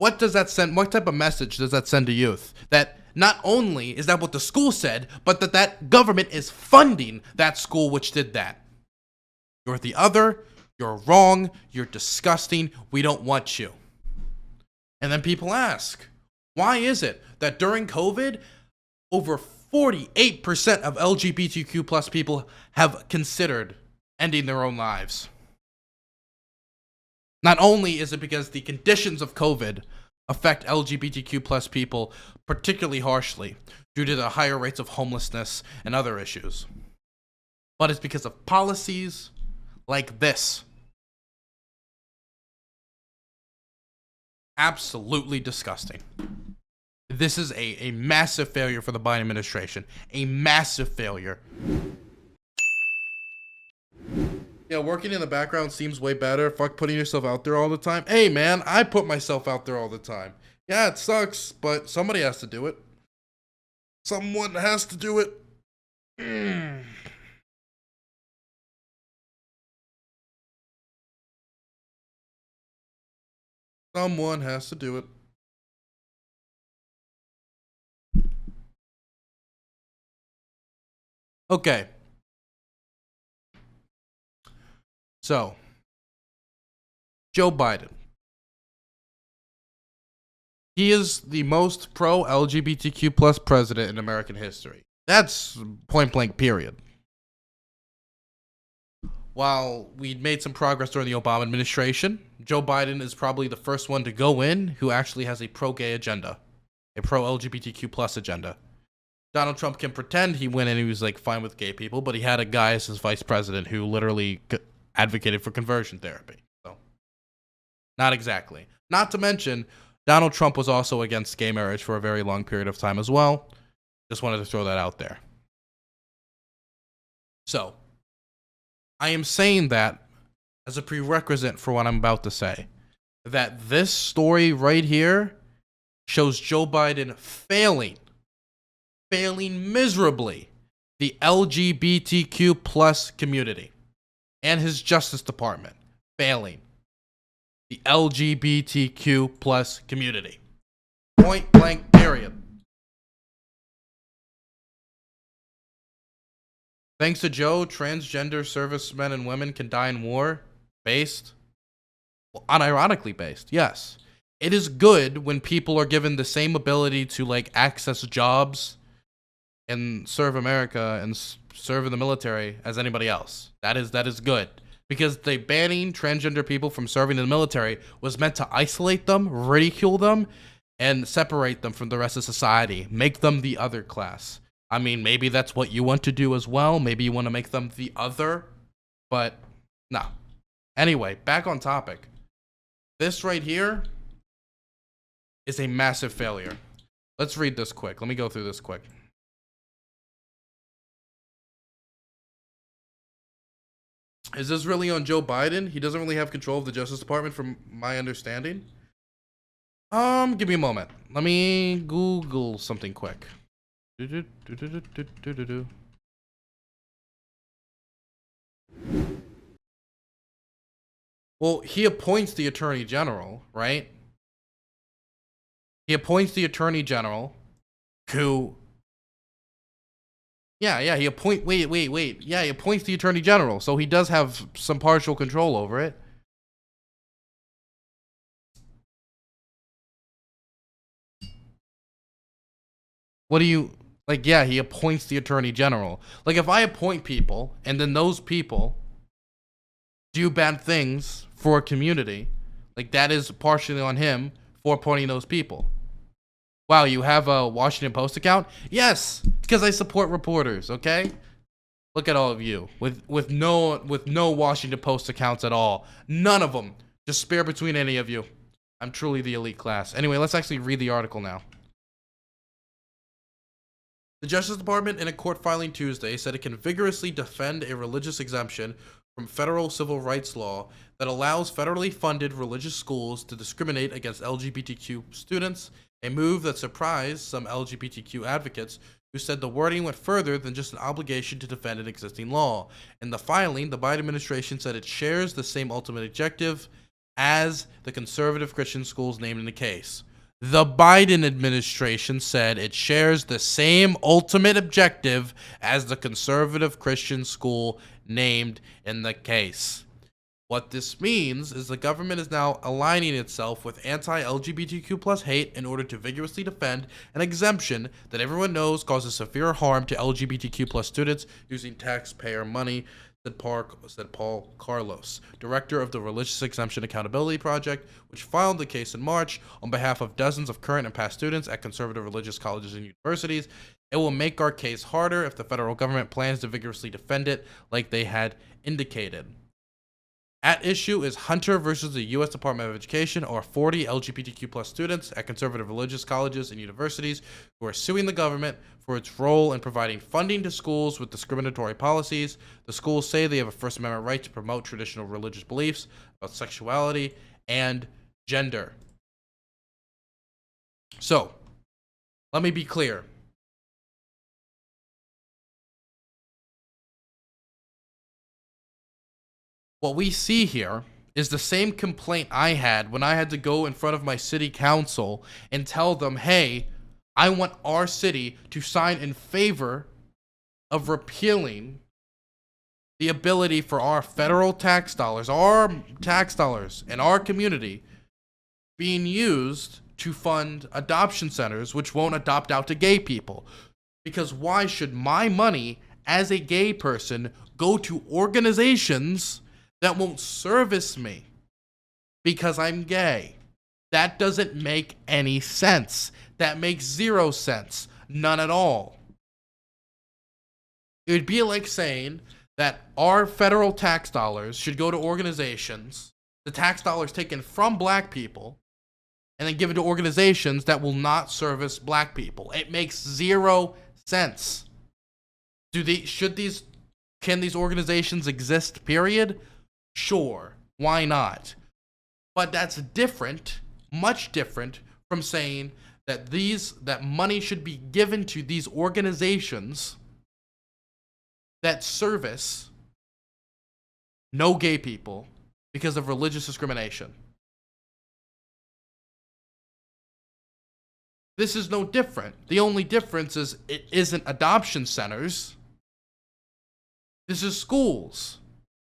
what does that send? What type of message does that send to youth? That not only is that what the school said, but that government is funding that school which did that. You're the other, you're wrong, you're disgusting, we don't want you. And then people ask, why is it that during COVID, over 48% of LGBTQ plus people have considered ending their own lives? Not only is it because the conditions of COVID affect LGBTQ plus people particularly harshly due to the higher rates of homelessness and other issues, but it's because of policies like this. Absolutely disgusting. This is a massive failure for the Biden administration. A massive failure. Yeah, working in the background seems way better. Fuck putting yourself out there all the time. Hey, man, I put myself out there all the time. Yeah, it sucks, but somebody has to do it. Someone has to do it. Someone has to do it. Okay. So, Joe Biden. He is the most pro-LGBTQ plus president in American history. That's point blank, period. While we made some progress during the Obama administration, Joe Biden is probably the first one to go in who actually has a pro-gay agenda, a pro-LGBTQ plus agenda. Donald Trump can pretend he went in and he was like fine with gay people, but he had a guy as his vice president who literally advocated for conversion therapy. So, not exactly. Not to mention, Donald Trump was also against gay marriage for a very long period of time as well. Just wanted to throw that out there. So, I am saying that as a prerequisite for what I'm about to say. That this story right here shows Joe Biden failing miserably the LGBTQ plus community and his Justice Department. Failing the LGBTQ plus community. Point blank, period. Thanks to Joe, transgender servicemen and women can die in war. Based? Well, unironically based, yes. It is good when people are given the same ability to like access jobs and serve America and serve in the military as anybody else. That is good. Because the banning transgender people from serving in the military was meant to isolate them, ridicule them, and separate them from the rest of society. Make them the other class. I mean, maybe that's what you want to do as well. Maybe you want to make them the other. But, no. Anyway, back on topic. This right here is a massive failure. Let's read this quick. Let me go through this quick. Is this really on Joe Biden? He doesn't really have control of the Justice Department from my understanding. Give me a moment. Let me Google something quick. Well, he appoints the Attorney General, right? He appoints the Attorney General who... Yeah, he appoints the Attorney General, so he does have some partial control over it. What do you... Like, yeah, he appoints the Attorney General. Like, if I appoint people, and then those people do bad things for a community, like, that is partially on him for appointing those people. Wow, you have a Washington Post account? Yes, because I support reporters, okay? Look at all of you with no Washington Post accounts at all. None of them. Just spare between any of you. I'm truly the elite class. Anyway, let's actually read the article now. The Justice Department, in a court filing Tuesday, said it can vigorously defend a religious exemption from federal civil rights law that allows federally funded religious schools to discriminate against LGBTQ students, a move that surprised some LGBTQ advocates who said the wording went further than just an obligation to defend an existing law. In the filing, the Biden administration said it shares the same ultimate objective as the conservative Christian schools named in the case. The Biden administration said it shares the same ultimate objective as the conservative Christian school named in the case. What this means is the government is now aligning itself with anti-LGBTQ plus hate in order to vigorously defend an exemption that everyone knows causes severe harm to LGBTQ plus students using taxpayer money, said Paul Carlos, director of the Religious Exemption Accountability Project, which filed the case in March on behalf of dozens of current and past students at conservative religious colleges and universities. It will make our case harder if the federal government plans to vigorously defend it like they had indicated. At issue is Hunter versus the U.S. Department of Education, or 40 LGBTQ plus students at conservative religious colleges and universities who are suing the government for its role in providing funding to schools with discriminatory policies. The schools say they have a First Amendment right to promote traditional religious beliefs about sexuality and gender. So, let me be clear. What we see here is the same complaint I had when I had to go in front of my city council and tell them, hey, I want our city to sign in favor of repealing the ability for our federal tax dollars in our community being used to fund adoption centers which won't adopt out to gay people. Because why should my money as a gay person go to organizations that won't service me because I'm gay? That doesn't make any sense. That makes zero sense. None at all. It would be like saying that our federal tax dollars should go to organizations, the tax dollars taken from black people, and then given to organizations that will not service black people. It makes zero sense. Can these organizations exist, period? Sure, why not? But that's different, much different from saying that that money should be given to these organizations that service no gay people because of religious discrimination. This is no different. The only difference is it isn't adoption centers. This is schools.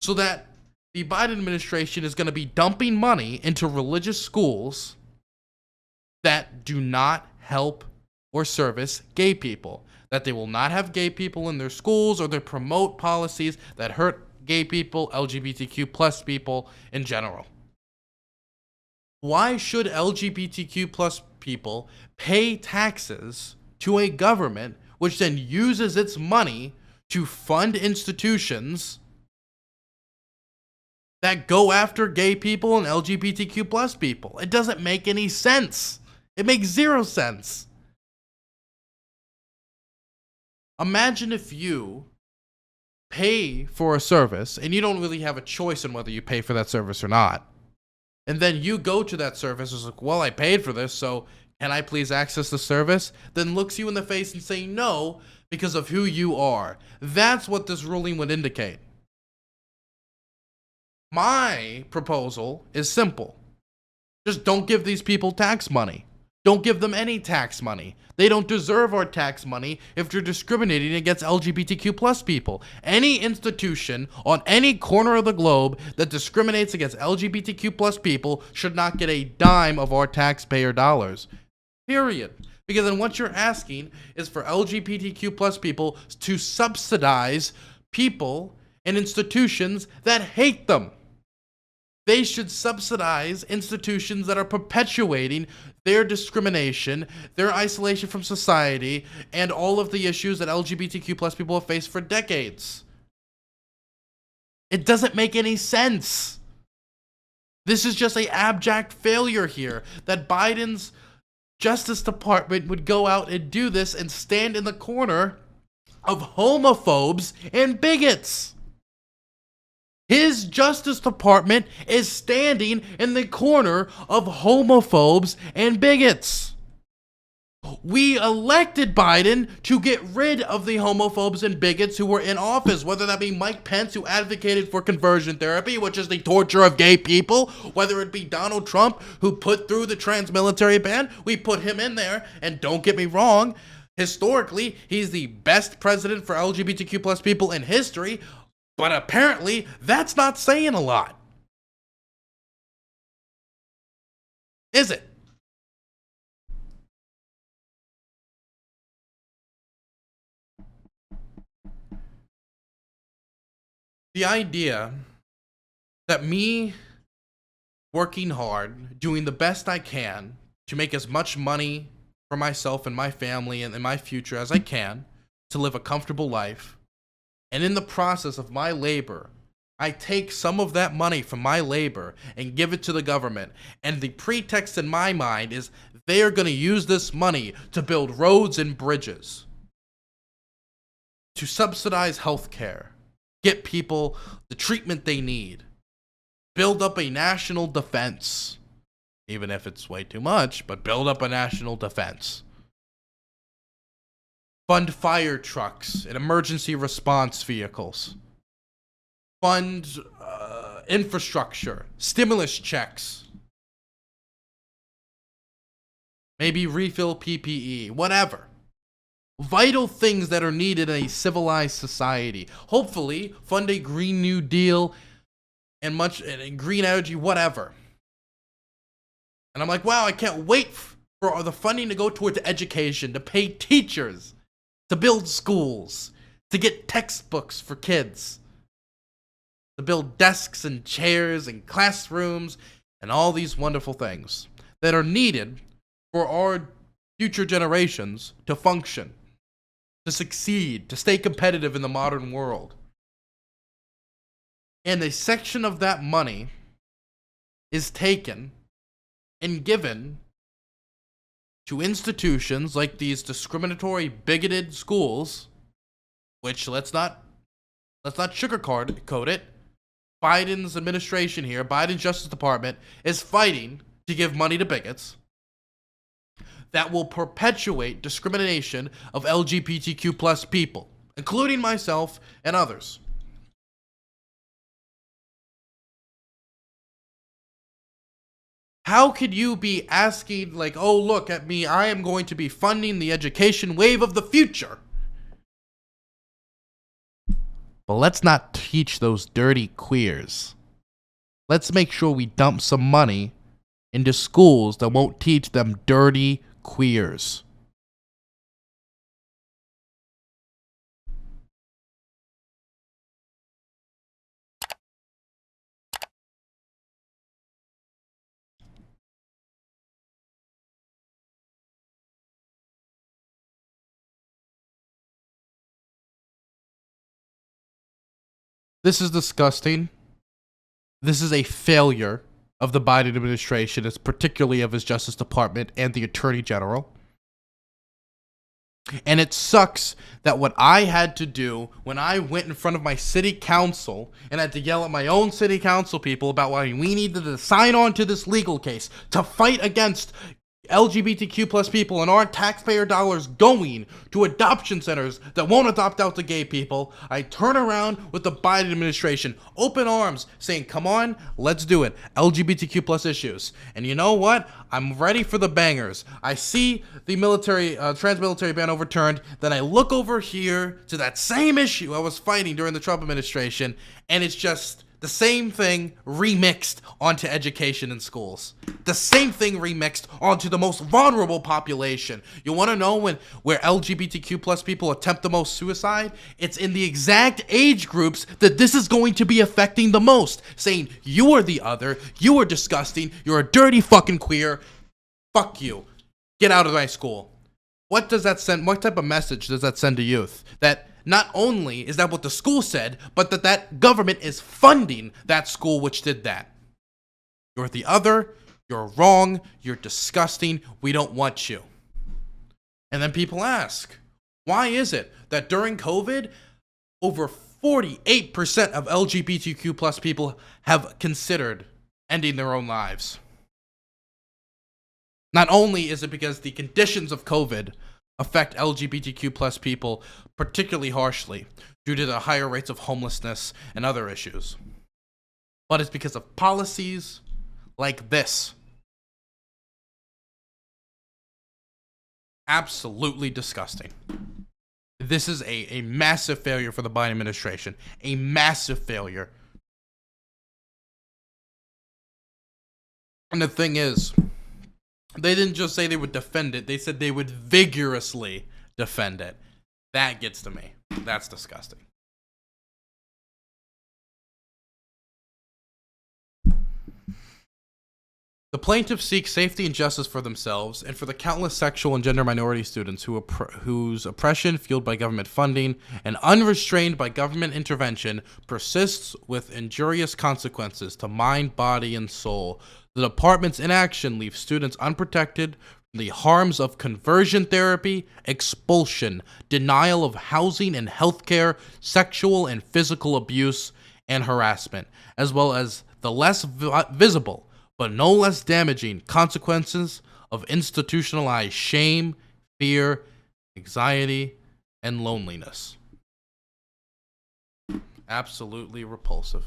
So that the Biden administration is going to be dumping money into religious schools that do not help or service gay people. That they will not have gay people in their schools, or they promote policies that hurt gay people, LGBTQ plus people in general. Why should LGBTQ plus people pay taxes to a government which then uses its money to fund institutions that go after gay people and LGBTQ plus people? It doesn't make any sense. It makes zero sense. Imagine if you pay for a service and you don't really have a choice in whether you pay for that service or not. And then you go to that service and it's like, well, I paid for this, so can I please access the service? Then looks you in the face and say no because of who you are. That's what this ruling would indicate. My proposal is simple. Just don't give these people tax money. Don't give them any tax money. They don't deserve our tax money if they're discriminating against LGBTQ plus people. Any institution on any corner of the globe that discriminates against LGBTQ plus people should not get a dime of our taxpayer dollars. Period. Because then what you're asking is for LGBTQ plus people to subsidize people and institutions that hate them. They should subsidize institutions that are perpetuating their discrimination, their isolation from society, and all of the issues that LGBTQ plus people have faced for decades. It doesn't make any sense. This is just an abject failure here, that Biden's Justice Department would go out and do this and stand in the corner of homophobes and bigots. His Justice Department is standing in the corner of homophobes and bigots. We elected Biden to get rid of the homophobes and bigots who were in office, whether that be Mike Pence, who advocated for conversion therapy, which is the torture of gay people, whether it be Donald Trump, who put through the trans-military ban. We put him in there, and don't get me wrong, historically, he's the best president for LGBTQ plus people in history, but apparently that's not saying a lot. Is it? The idea that me working hard, doing the best I can to make as much money for myself and my family and in my future as I can to live a comfortable life, and in the process of my labor, I take some of that money from my labor and give it to the government, and the pretext in my mind is they are going to use this money to build roads and bridges, to subsidize healthcare, get people the treatment they need, build up a national defense, even if it's way too much, but build up a national defense. Fund fire trucks and emergency response vehicles. Fund infrastructure, stimulus checks. Maybe refill PPE, whatever. Vital things that are needed in a civilized society. Hopefully, fund a Green New Deal and green energy, whatever. And I'm like, wow, I can't wait for the funding to go towards education, to pay teachers, to build schools, to get textbooks for kids, to build desks and chairs and classrooms and all these wonderful things that are needed for our future generations to function, to succeed, to stay competitive in the modern world. And a section of that money is taken and given to institutions like these discriminatory, bigoted schools, which let's not sugarcoat it. Biden's administration here, Biden's Justice Department, is fighting to give money to bigots that will perpetuate discrimination of LGBTQ plus people, including myself and others. How could you be asking, like, oh, look at me, I am going to be funding the education wave of the future? But let's not teach those dirty queers. Let's make sure we dump some money into schools that won't teach them dirty queers. This is disgusting. This is a failure of the Biden administration, it's particularly of his Justice Department and the Attorney General. And it sucks that what I had to do when I went in front of my city council and had to yell at my own city council people about why we needed to sign on to this legal case to fight against LGBTQ plus people and our taxpayer dollars going to adoption centers that won't adopt out to gay people, I turn around with the Biden administration, open arms, saying, come on, let's do it. LGBTQ plus issues. And you know what? I'm ready for the bangers. I see the trans-military ban overturned. Then I look over here to that same issue I was fighting during the Trump administration, and it's just the same thing remixed onto education in schools. The same thing remixed onto the most vulnerable population. You want to know where LGBTQ plus people attempt the most suicide? It's in the exact age groups that this is going to be affecting the most. Saying, you are the other, you are disgusting, you're a dirty fucking queer, fuck you. Get out of my school. What does that send? What type of message does that send to youth? That not only is that what the school said, but that government is funding that school which did that. You're the other, you're wrong, you're disgusting, we don't want you. And then people ask, why is it that during COVID, over 48% of LGBTQ plus people have considered ending their own lives? Not only is it because the conditions of COVID affect LGBTQ plus people particularly harshly due to the higher rates of homelessness and other issues, but it's because of policies like this. Absolutely disgusting. This is a massive failure for the Biden administration. A massive failure. And the thing is, they didn't just say they would defend it. They said they would vigorously defend it. That gets to me. That's disgusting. The plaintiffs seek safety and justice for themselves and for the countless sexual and gender minority students whose oppression, fueled by government funding and unrestrained by government intervention, persists with injurious consequences to mind, body, and soul. The department's inaction leaves students unprotected from the harms of conversion therapy, expulsion, denial of housing and healthcare, sexual and physical abuse, and harassment, as well as the less visible but no less damaging consequences of institutionalized shame, fear, anxiety, and loneliness. Absolutely repulsive.